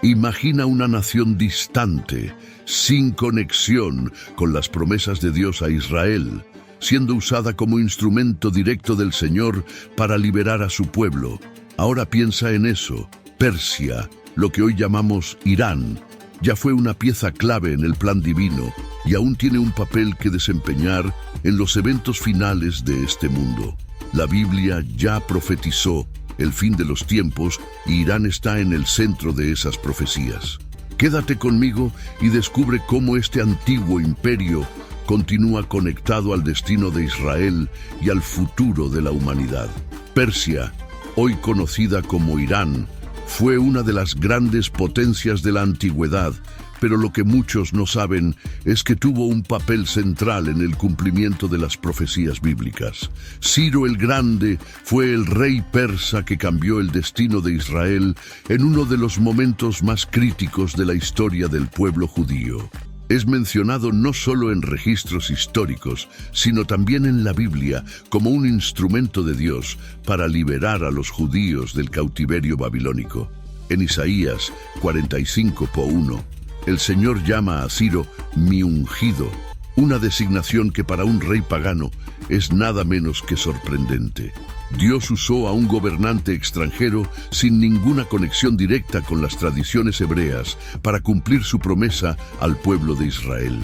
Imagina una nación distante, sin conexión con las promesas de Dios a Israel, siendo usada como instrumento directo del Señor para liberar a su pueblo. Ahora piensa en eso. Persia, lo que hoy llamamos Irán, ya fue una pieza clave en el plan divino y aún tiene un papel que desempeñar en los eventos finales de este mundo. La Biblia ya profetizó el fin de los tiempos y Irán está en el centro de esas profecías. Quédate conmigo y descubre cómo este antiguo imperio continúa conectado al destino de Israel y al futuro de la humanidad. Persia, hoy conocida como Irán, fue una de las grandes potencias de la antigüedad, pero lo que muchos no saben es que tuvo un papel central en el cumplimiento de las profecías bíblicas. Ciro el Grande fue el rey persa que cambió el destino de Israel en uno de los momentos más críticos de la historia del pueblo judío. Es mencionado no solo en registros históricos, sino también en la Biblia como un instrumento de Dios para liberar a los judíos del cautiverio babilónico. En Isaías 45:1, el Señor llama a Ciro mi ungido, una designación que para un rey pagano es nada menos que sorprendente. Dios usó a un gobernante extranjero sin ninguna conexión directa con las tradiciones hebreas para cumplir su promesa al pueblo de Israel.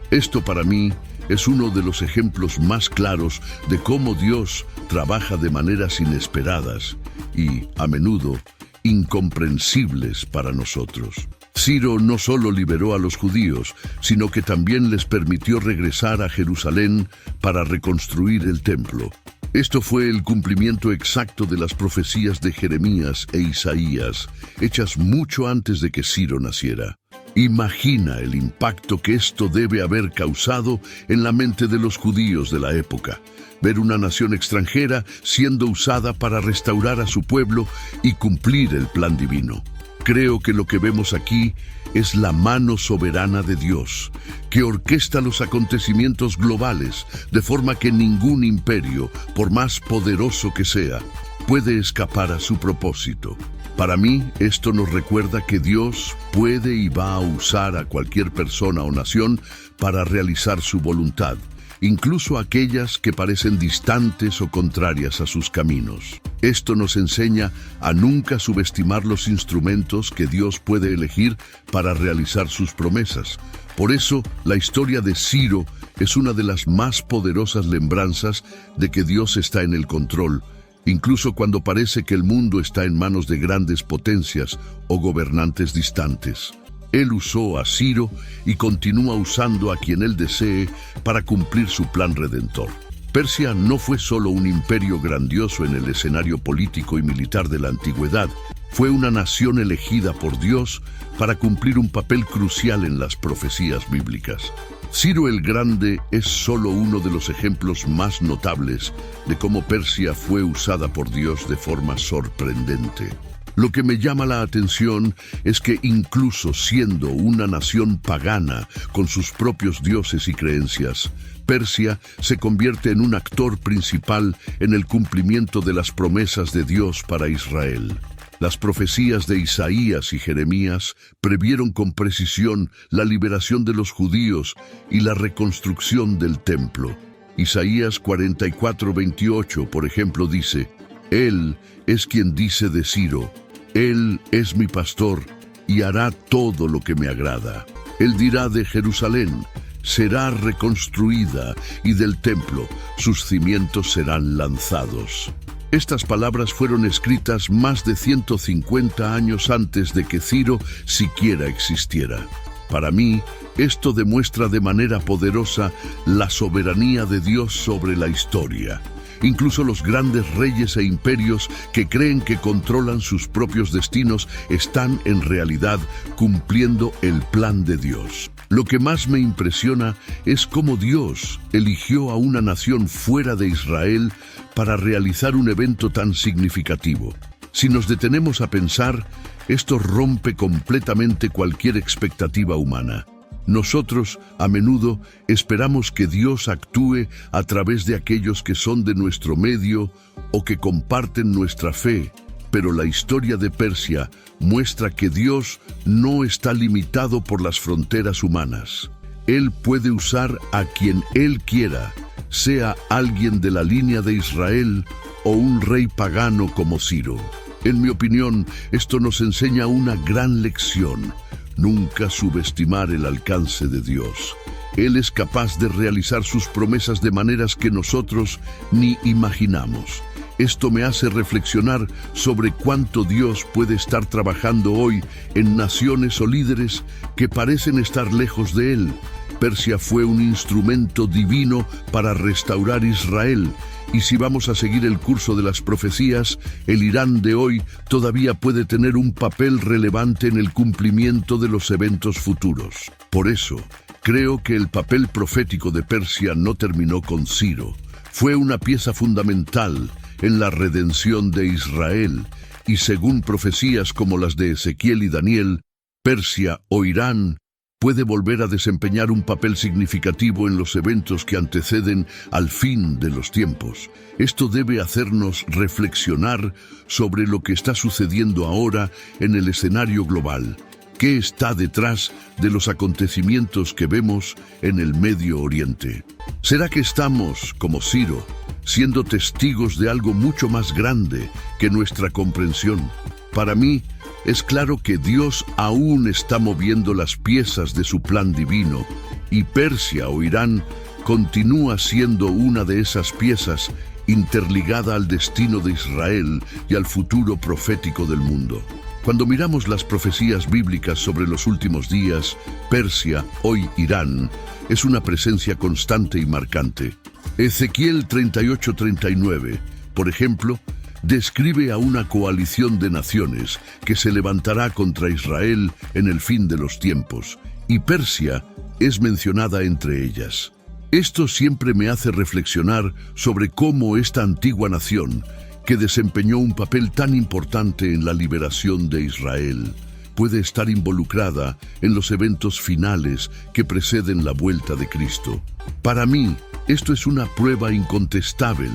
Esto para mí es uno de los ejemplos más claros de cómo Dios trabaja de maneras inesperadas y, a menudo, incomprensibles para nosotros. Ciro no solo liberó a los judíos, sino que también les permitió regresar a Jerusalén para reconstruir el templo. Esto fue el cumplimiento exacto de las profecías de Jeremías e Isaías, hechas mucho antes de que Ciro naciera. Imagina el impacto que esto debe haber causado en la mente de los judíos de la época. Ver una nación extranjera siendo usada para restaurar a su pueblo y cumplir el plan divino. Creo que lo que vemos aquí es la mano soberana de Dios, que orquesta los acontecimientos globales de forma que ningún imperio, por más poderoso que sea, puede escapar a su propósito. Para mí, esto nos recuerda que Dios puede y va a usar a cualquier persona o nación para realizar su voluntad, incluso aquellas que parecen distantes o contrarias a sus caminos. Esto nos enseña a nunca subestimar los instrumentos que Dios puede elegir para realizar sus promesas. Por eso, la historia de Ciro es una de las más poderosas lembranzas de que Dios está en el control, incluso cuando parece que el mundo está en manos de grandes potencias o gobernantes distantes. Él usó a Ciro y continúa usando a quien él desee para cumplir su plan redentor. Persia no fue solo un imperio grandioso en el escenario político y militar de la antigüedad, fue una nación elegida por Dios para cumplir un papel crucial en las profecías bíblicas. Ciro el Grande es solo uno de los ejemplos más notables de cómo Persia fue usada por Dios de forma sorprendente. Lo que me llama la atención es que incluso siendo una nación pagana con sus propios dioses y creencias, Persia se convierte en un actor principal en el cumplimiento de las promesas de Dios para Israel. Las profecías de Isaías y Jeremías previeron con precisión la liberación de los judíos y la reconstrucción del templo. Isaías 44:28, por ejemplo, dice: Él es quien dice de Ciro, Él es mi pastor y hará todo lo que me agrada. Él dirá de Jerusalén, será reconstruida, y del templo sus cimientos serán lanzados. Estas palabras fueron escritas más de 150 años antes de que Ciro siquiera existiera. Para mí, esto demuestra de manera poderosa la soberanía de Dios sobre la historia. Incluso los grandes reyes e imperios que creen que controlan sus propios destinos están en realidad cumpliendo el plan de Dios. Lo que más me impresiona es cómo Dios eligió a una nación fuera de Israel para realizar un evento tan significativo. Si nos detenemos a pensar, esto rompe completamente cualquier expectativa humana. Nosotros, a menudo, esperamos que Dios actúe a través de aquellos que son de nuestro medio o que comparten nuestra fe, Pero la historia de Persia muestra que Dios no está limitado por las fronteras humanas. Él puede usar a quien Él quiera, sea alguien de la línea de Israel o un rey pagano como Ciro. En mi opinión, esto nos enseña una gran lección: nunca subestimar el alcance de Dios. Él es capaz de realizar sus promesas de maneras que nosotros ni imaginamos. Esto me hace reflexionar sobre cuánto Dios puede estar trabajando hoy en naciones o líderes que parecen estar lejos de Él. Persia fue un instrumento divino para restaurar Israel, y si vamos a seguir el curso de las profecías, el Irán de hoy todavía puede tener un papel relevante en el cumplimiento de los eventos futuros. Por eso, creo que el papel profético de Persia no terminó con Ciro. Fue una pieza fundamental en la redención de Israel, y según profecías como las de Ezequiel y Daniel, Persia o Irán puede volver a desempeñar un papel significativo en los eventos que anteceden al fin de los tiempos. Esto debe hacernos reflexionar sobre lo que está sucediendo ahora en el escenario global. ¿Qué está detrás de los acontecimientos que vemos en el Medio Oriente? ¿Será que estamos, como Ciro, siendo testigos de algo mucho más grande que nuestra comprensión? Para mí, es claro que Dios aún está moviendo las piezas de su plan divino, y Persia o Irán continúa siendo una de esas piezas interligada al destino de Israel y al futuro profético del mundo. Cuando miramos las profecías bíblicas sobre los últimos días, Persia, hoy Irán, es una presencia constante y marcante. Ezequiel 38:39, por ejemplo, describe a una coalición de naciones que se levantará contra Israel en el fin de los tiempos, y Persia es mencionada entre ellas. Esto siempre me hace reflexionar sobre cómo esta antigua nación, que desempeñó un papel tan importante en la liberación de Israel, puede estar involucrada en los eventos finales que preceden la vuelta de Cristo. Para mí, esto es una prueba incontestable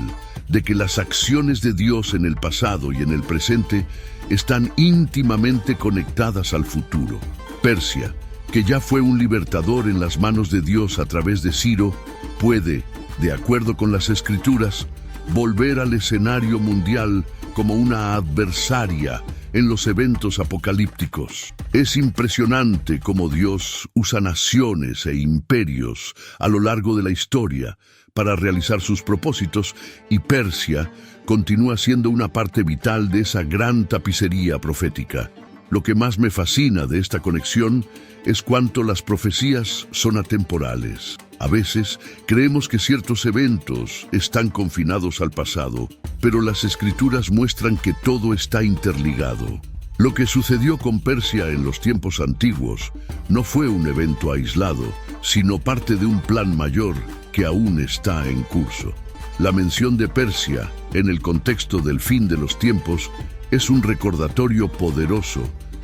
de que las acciones de Dios en el pasado y en el presente están íntimamente conectadas al futuro. Persia, que ya fue un libertador en las manos de Dios a través de Ciro, puede, de acuerdo con las Escrituras, volver al escenario mundial como una adversaria en los eventos apocalípticos. Es impresionante cómo Dios usa naciones e imperios a lo largo de la historia para realizar sus propósitos, y Persia continúa siendo una parte vital de esa gran tapicería profética. Lo que más me fascina de esta conexión es cuánto las profecías son atemporales. A veces creemos que ciertos eventos están confinados al pasado, pero las Escrituras muestran que todo está interligado. Lo que sucedió con Persia en los tiempos antiguos no fue un evento aislado, sino parte de un plan mayor que aún está en curso. La mención de Persia en el contexto del fin de los tiempos es un recordatorio poderoso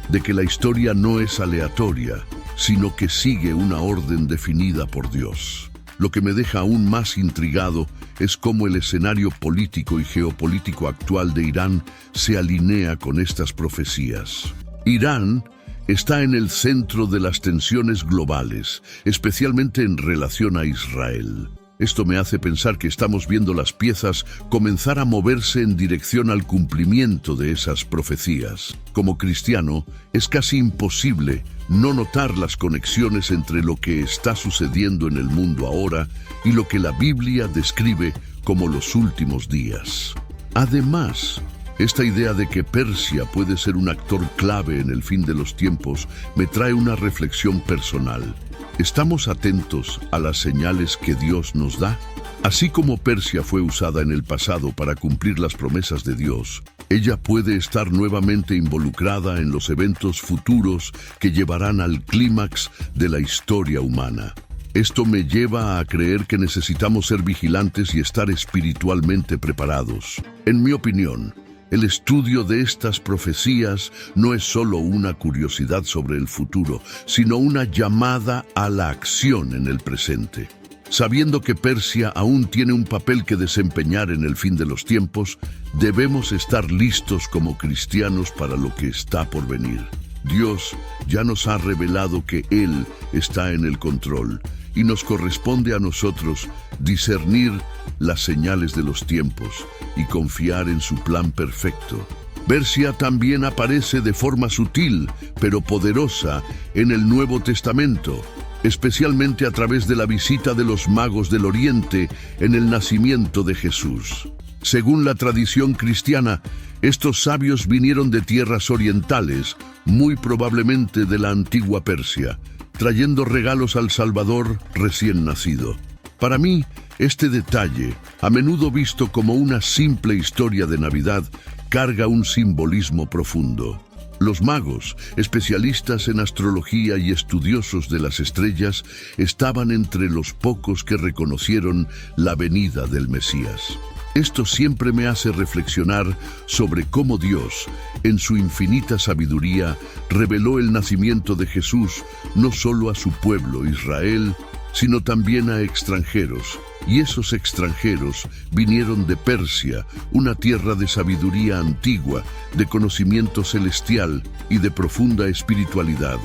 de que la historia no es aleatoria, sino que sigue una orden definida por Dios. Lo que me deja aún más intrigado es cómo el escenario político y geopolítico actual de Irán se alinea con estas profecías. Irán está en el centro de las tensiones globales, especialmente en relación a Israel. Esto me hace pensar que estamos viendo las piezas comenzar a moverse en dirección al cumplimiento de esas profecías. Como cristiano, es casi imposible no notar las conexiones entre lo que está sucediendo en el mundo ahora y lo que la Biblia describe como los últimos días. Además, esta idea de que Persia puede ser un actor clave en el fin de los tiempos me trae una reflexión personal. ¿Estamos atentos a las señales que Dios nos da? Así como Persia fue usada en el pasado para cumplir las promesas de Dios, ella puede estar nuevamente involucrada en los eventos futuros que llevarán al clímax de la historia humana. Esto me lleva a creer que necesitamos ser vigilantes y estar espiritualmente preparados. En mi opinión, el estudio de estas profecías no es solo una curiosidad sobre el futuro, sino una llamada a la acción en el presente. Sabiendo que Persia aún tiene un papel que desempeñar en el fin de los tiempos, Debemos estar listos como cristianos para lo que está por venir. Dios ya nos ha revelado que Él está en el control y nos corresponde a nosotros discernir las señales de los tiempos y confiar en su plan perfecto. Persia también aparece de forma sutil, pero poderosa en el Nuevo Testamento, especialmente a través de la visita de los magos del Oriente en el nacimiento de Jesús. Según la tradición cristiana, estos sabios vinieron de tierras orientales, muy probablemente de la antigua Persia, trayendo regalos al Salvador recién nacido. Para mí, este detalle, a menudo visto como una simple historia de Navidad, carga un simbolismo profundo. Los magos, especialistas en astrología y estudiosos de las estrellas, estaban entre los pocos que reconocieron la venida del Mesías. Esto siempre me hace reflexionar sobre cómo Dios, en su infinita sabiduría, reveló el nacimiento de Jesús no solo a su pueblo Israel, sino también a extranjeros. Y esos extranjeros vinieron de Persia, una tierra de sabiduría antigua, de conocimiento celestial y de profunda espiritualidad.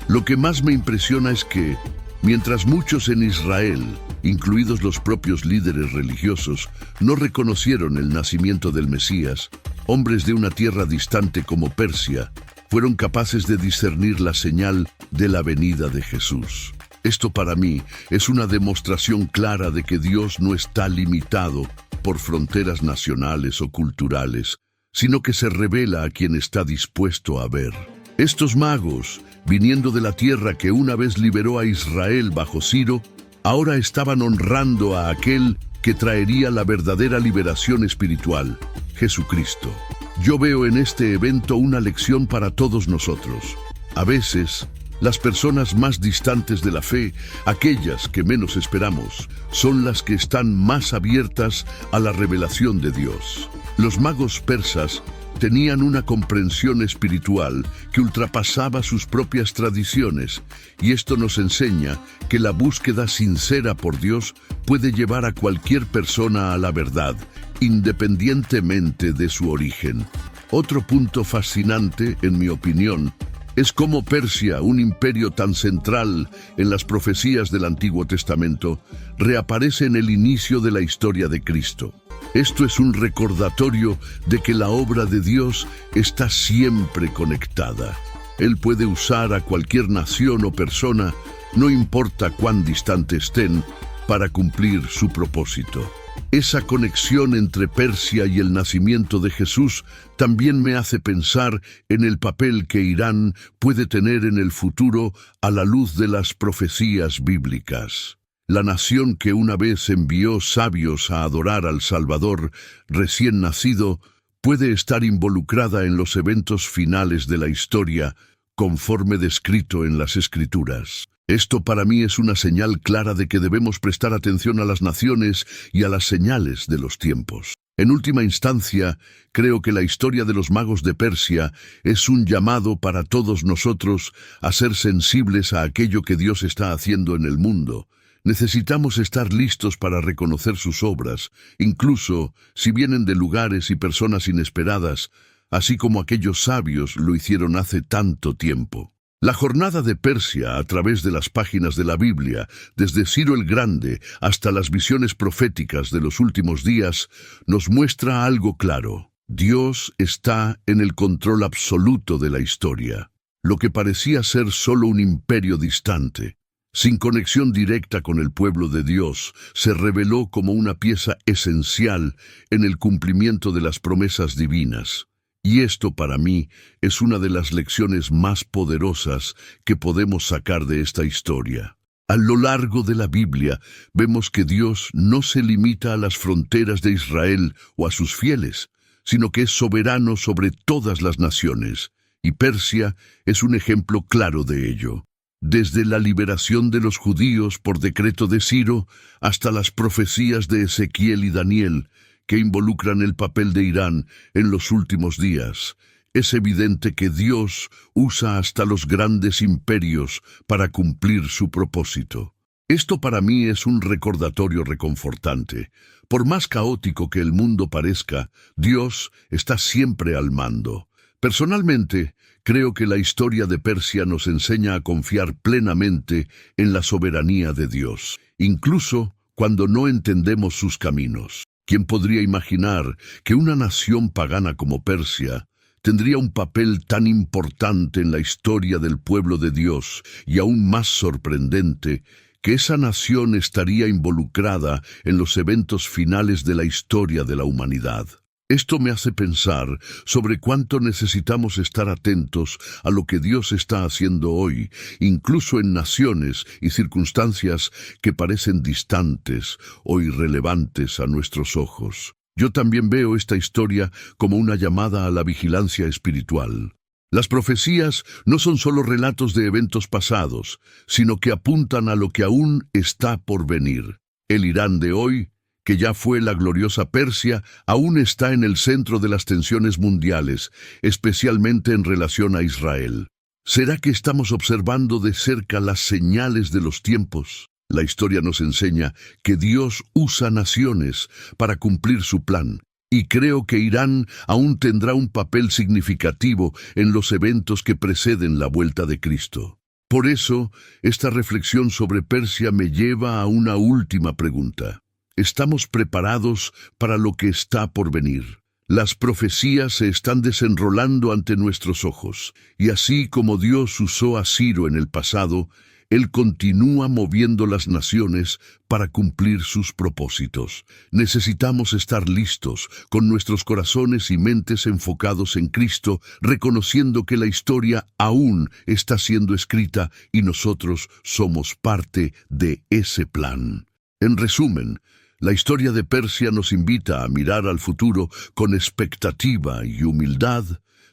Lo que más me impresiona es que, mientras muchos en Israel, incluidos los propios líderes religiosos, no reconocieron el nacimiento del Mesías, hombres de una tierra distante como Persia fueron capaces de discernir la señal de la venida de Jesús. Esto para mí es una demostración clara de que Dios no está limitado por fronteras nacionales o culturales, sino que se revela a quien está dispuesto a ver. Estos magos, viniendo de la tierra que una vez liberó a Israel bajo Ciro, ahora estaban honrando a aquel que traería la verdadera liberación espiritual, Jesucristo. Yo veo en este evento una lección para todos nosotros. A veces, las personas más distantes de la fe, aquellas que menos esperamos, son las que están más abiertas a la revelación de Dios. Los magos persas tenían una comprensión espiritual que ultrapasaba sus propias tradiciones, y esto nos enseña que la búsqueda sincera por Dios puede llevar a cualquier persona a la verdad, independientemente de su origen. Otro punto fascinante, en mi opinión, es cómo Persia, un imperio tan central en las profecías del Antiguo Testamento, reaparece en el inicio de la historia de Cristo. Esto es un recordatorio de que la obra de Dios está siempre conectada. Él puede usar a cualquier nación o persona, no importa cuán distante estén, para cumplir su propósito. Esa conexión entre Persia y el nacimiento de Jesús también me hace pensar en el papel que Irán puede tener en el futuro a la luz de las profecías bíblicas. La nación que una vez envió sabios a adorar al Salvador recién nacido puede estar involucrada en los eventos finales de la historia, conforme descrito en las Escrituras. Esto para mí es una señal clara de que debemos prestar atención a las naciones y a las señales de los tiempos. En última instancia, creo que la historia de los magos de Persia es un llamado para todos nosotros a ser sensibles a aquello que Dios está haciendo en el mundo. Necesitamos estar listos para reconocer sus obras, incluso si vienen de lugares y personas inesperadas, así como aquellos sabios lo hicieron hace tanto tiempo. La jornada de Persia a través de las páginas de la Biblia, desde Ciro el Grande hasta las visiones proféticas de los últimos días, nos muestra algo claro. Dios está en el control absoluto de la historia. Lo que parecía ser solo un imperio distante, sin conexión directa con el pueblo de Dios, se reveló como una pieza esencial en el cumplimiento de las promesas divinas. Y esto para mí es una de las lecciones más poderosas que podemos sacar de esta historia. A lo largo de la Biblia vemos que Dios no se limita a las fronteras de Israel o a sus fieles, sino que es soberano sobre todas las naciones, y Persia es un ejemplo claro de ello. Desde la liberación de los judíos por decreto de Ciro hasta las profecías de Ezequiel y Daniel, que involucran el papel de Irán en los últimos días, es evidente que Dios usa hasta los grandes imperios para cumplir su propósito. Esto para mí es un recordatorio reconfortante. Por más caótico que el mundo parezca, Dios está siempre al mando. Personalmente, creo que la historia de Persia nos enseña a confiar plenamente en la soberanía de Dios, incluso cuando no entendemos sus caminos. ¿Quién podría imaginar que una nación pagana como Persia tendría un papel tan importante en la historia del pueblo de Dios y aún más sorprendente, que esa nación estaría involucrada en los eventos finales de la historia de la humanidad? Esto me hace pensar sobre cuánto necesitamos estar atentos a lo que Dios está haciendo hoy, incluso en naciones y circunstancias que parecen distantes o irrelevantes a nuestros ojos. Yo también veo esta historia como una llamada a la vigilancia espiritual. Las profecías no son solo relatos de eventos pasados, sino que apuntan a lo que aún está por venir. El Irán de hoy, que ya fue la gloriosa Persia, aún está en el centro de las tensiones mundiales, especialmente en relación a Israel. ¿Será que estamos observando de cerca las señales de los tiempos? La historia nos enseña que Dios usa naciones para cumplir su plan, y creo que Irán aún tendrá un papel significativo en los eventos que preceden la vuelta de Cristo. Por eso, esta reflexión sobre Persia me lleva a una última pregunta. ¿Estamos preparados para lo que está por venir? Las profecías se están desenrolando ante nuestros ojos, y así como Dios usó a Ciro en el pasado, Él continúa moviendo las naciones para cumplir sus propósitos. Necesitamos estar listos, con nuestros corazones y mentes enfocados en Cristo, reconociendo que la historia aún está siendo escrita y nosotros somos parte de ese plan. En resumen, la historia de Persia nos invita a mirar al futuro con expectativa y humildad.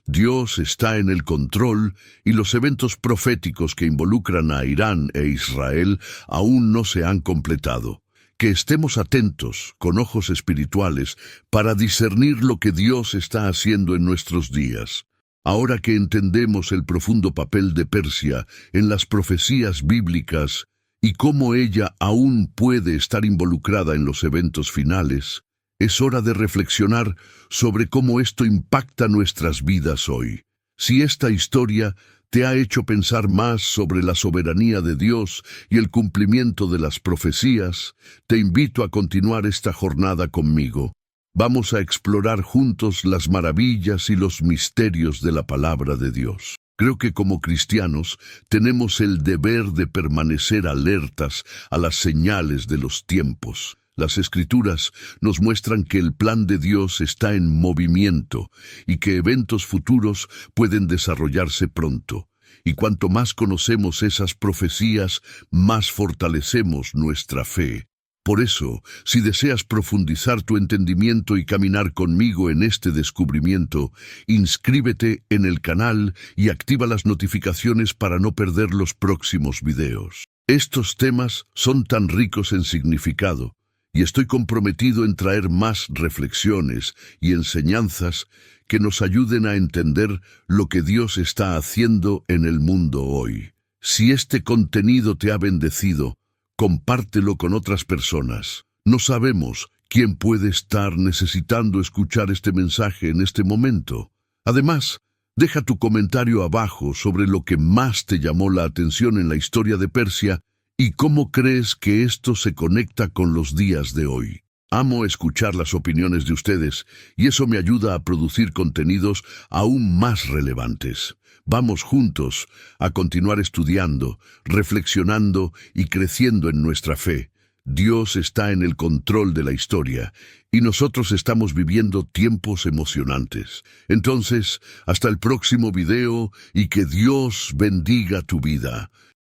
Dios está en el control y los eventos proféticos que involucran a Irán e Israel aún no se han completado. Que estemos atentos, con ojos espirituales, para discernir lo que Dios está haciendo en nuestros días. Ahora que entendemos el profundo papel de Persia en las profecías bíblicas, y cómo ella aún puede estar involucrada en los eventos finales, es hora de reflexionar sobre cómo esto impacta nuestras vidas hoy. Si esta historia te ha hecho pensar más sobre la soberanía de Dios y el cumplimiento de las profecías, te invito a continuar esta jornada conmigo. Vamos a explorar juntos las maravillas y los misterios de la palabra de Dios. Creo que como cristianos tenemos el deber de permanecer alertas a las señales de los tiempos. Las Escrituras nos muestran que el plan de Dios está en movimiento y que eventos futuros pueden desarrollarse pronto. Y cuanto más conocemos esas profecías, más fortalecemos nuestra fe. Por eso, si deseas profundizar tu entendimiento y caminar conmigo en este descubrimiento, inscríbete en el canal y activa las notificaciones para no perder los próximos videos. Estos temas son tan ricos en significado, y estoy comprometido en traer más reflexiones y enseñanzas que nos ayuden a entender lo que Dios está haciendo en el mundo hoy. Si este contenido te ha bendecido, compártelo con otras personas. No sabemos quién puede estar necesitando escuchar este mensaje en este momento. Además, deja tu comentario abajo sobre lo que más te llamó la atención en la historia de Persia y cómo crees que esto se conecta con los días de hoy. Amo escuchar las opiniones de ustedes y eso me ayuda a producir contenidos aún más relevantes. Vamos juntos a continuar estudiando, reflexionando y creciendo en nuestra fe. Dios está en el control de la historia y nosotros estamos viviendo tiempos emocionantes. Entonces, hasta el próximo video y que Dios bendiga tu vida.